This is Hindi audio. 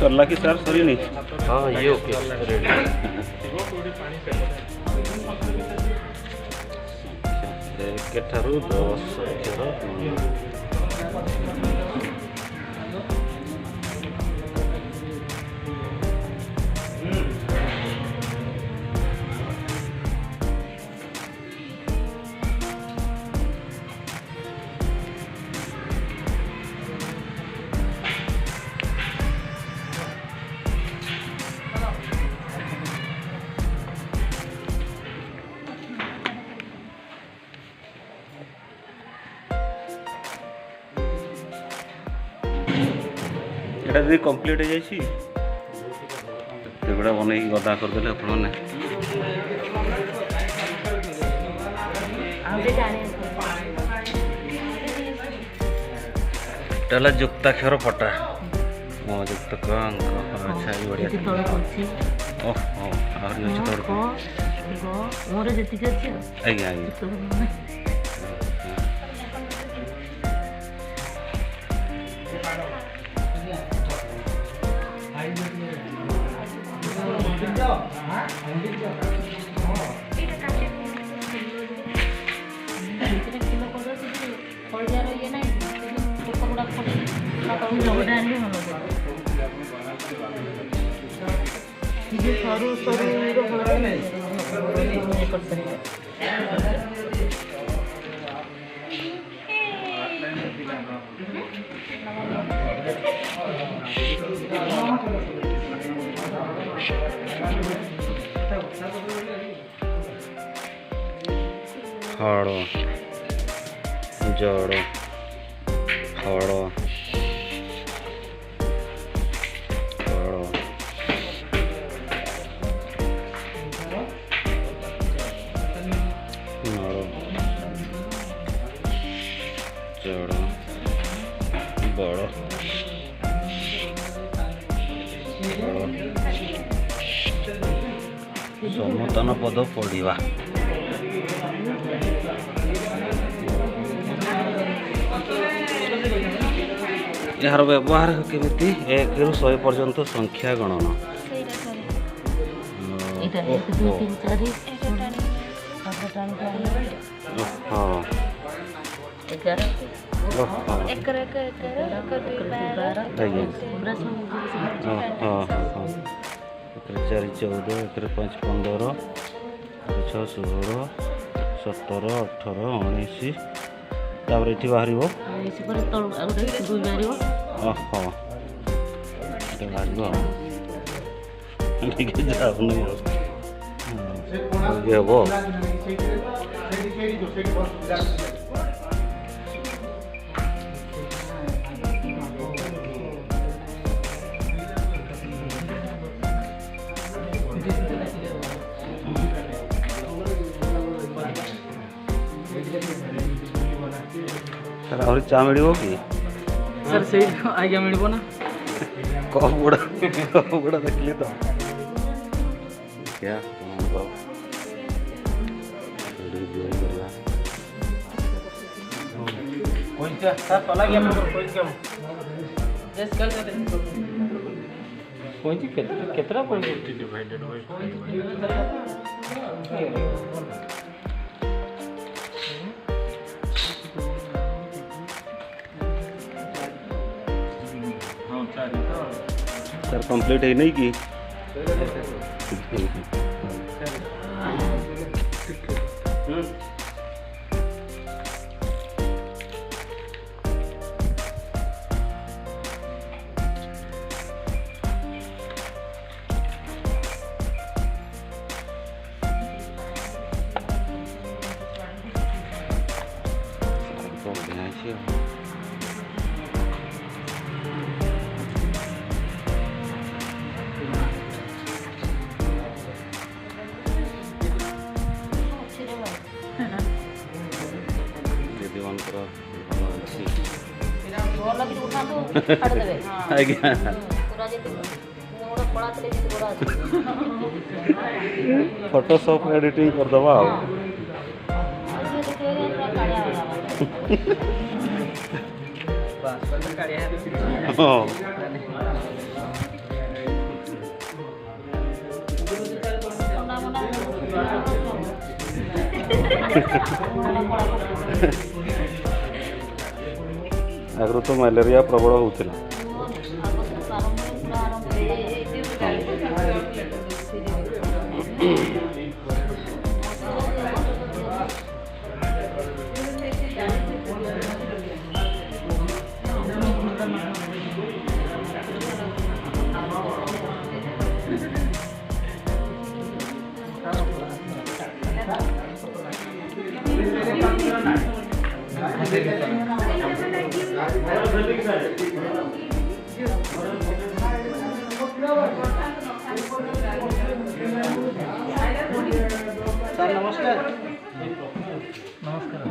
सरला कि सर सरी नहीं? हाँ ये ओके रेडी। केठारू 10 अक्षर एटा दीदी कंप्लीट हो जाइए एगुड़ा बन गदा करदे आपने एटा युक्ताक्षर पटा युक्त अच्छा ये बढ़िया ओहो आज्ञा आज्ञा हड़ जड़ हड़ जड़ बड़ समतन पद पढ़ा यार व्यवहार केमिति 1 ରୁ 100 पर्यंत संख्या गणना चार 14 1 5 15 6 16 17 18 19 तापर ये बाहर ओहो बाहर जाऊनी सर और चा मिल कि सर से आज्ञा मिल ना कप गुड़ा देखिए तो क्या केतरा डिवाइडेड सर कंप्लीट है नहीं की फोटोशॉप एडिटिंग कर दबा ଆଗରୁ ତ ମ୍ୟାଲେରିଆ ପ୍ରବଳ ହେଉଥିଲା। ସାର୍ ନମସ୍କାର। ନମସ୍କାର।